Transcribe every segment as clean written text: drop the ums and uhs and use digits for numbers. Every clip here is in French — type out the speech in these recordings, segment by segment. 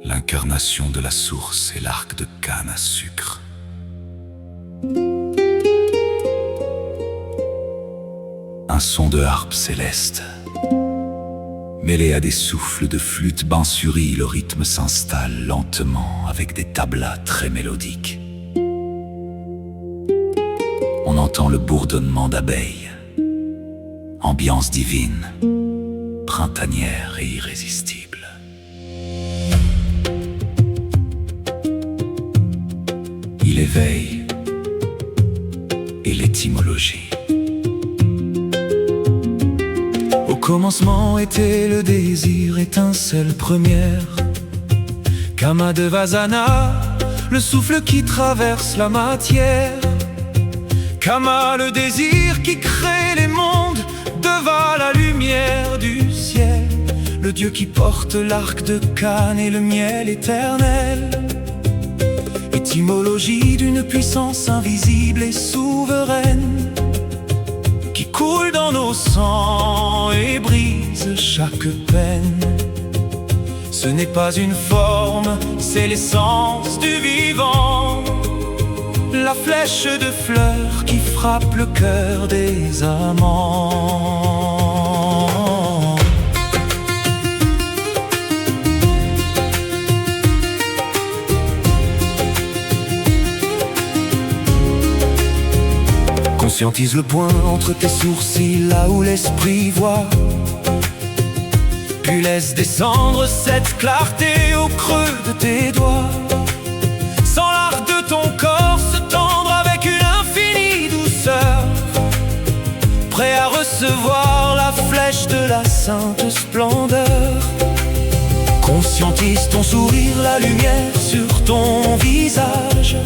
l'incarnation de la source et l'arc de canne à sucre. Un son de harpe céleste, mêlé à des souffles de flûte bansuri, le rythme s'installe lentement avec des tablas très mélodiques. On entend le bourdonnement d'abeilles, ambiance divine, printanière et irrésistible. Il éveille et l'étymologie. Au commencement était le désir, étincelle première. Kama de Vasana, le souffle qui traverse la matière. Kama, le désir qui crée les mondes, Deva, la lumière du ciel. Le dieu qui porte l'arc de canne et le miel éternel. Étymologie d'une puissance invisible et souveraine, qui coule dans nos sangs et brise chaque peine. Ce n'est pas une forme, c'est l'essence du vivant, la flèche de fleurs qui frappe le cœur des amants. Conscientise le point entre tes sourcils, là où l'esprit voit. Puis laisse descendre cette clarté au creux de tes doigts. Sans l'arc de ton corps se tendre avec une infinie douceur, prêt à recevoir la flèche de la sainte splendeur. Conscientise ton sourire, la lumière sur ton visage,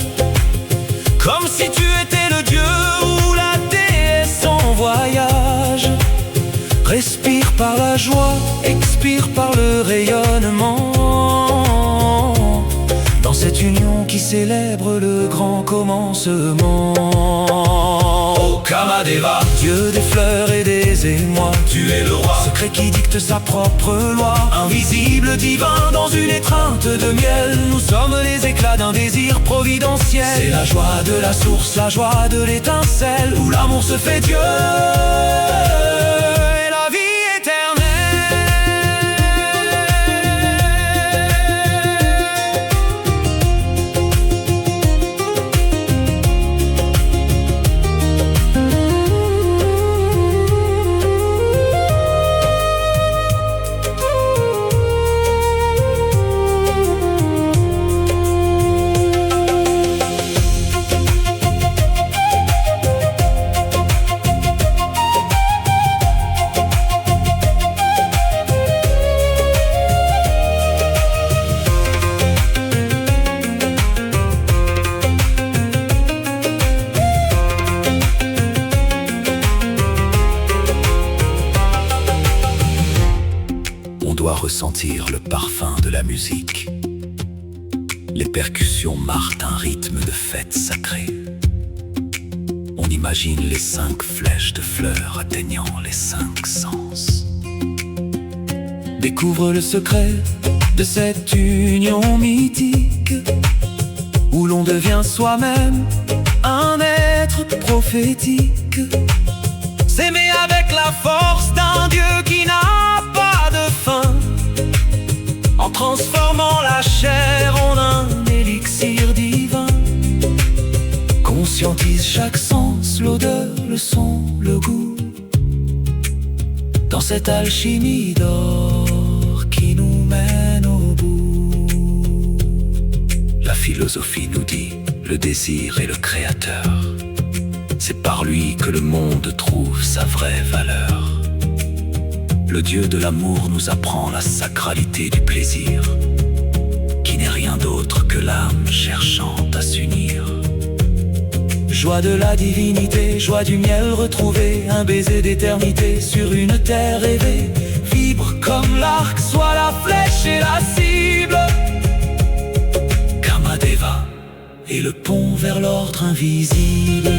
comme si tu étais le dieu ou la déesse en voyage. Respire par la joie, expire par le rayonnement, dans cette union qui célèbre le grand commencement. Oh Kamadeva, dieu des fleurs et des émois, tu es le roi, secret qui dicte sa propre loi. Invisible, divin, dans une étreinte de miel, nous sommes les éclats d'un désir providentiel. C'est la joie de la source, la joie de l'étincelle, où l'amour se fait Dieu. Ressentir le parfum de la musique. Les percussions marquent un rythme de fête sacrée. On imagine les 5 flèches de fleurs atteignant les 5 sens. Découvre le secret de cette union mythique, où l'on devient soi-même un être prophétique. S'aimer avec la force d'un Dieu qui n'a pas de fin, en transformant la chair en un élixir divin. Conscientise chaque sens, l'odeur, le son, le goût, dans cette alchimie d'or qui nous mène au bout. La philosophie nous dit, le désir est le créateur. C'est par lui que le monde trouve sa vraie valeur. Le Dieu de l'amour nous apprend la sacralité du plaisir, qui n'est rien d'autre que l'âme cherchant à s'unir. Joie de la divinité, joie du miel retrouvé, un baiser d'éternité sur une terre rêvée. Vibre comme l'arc, soit la flèche et la cible. Kamadeva est le pont vers l'ordre invisible.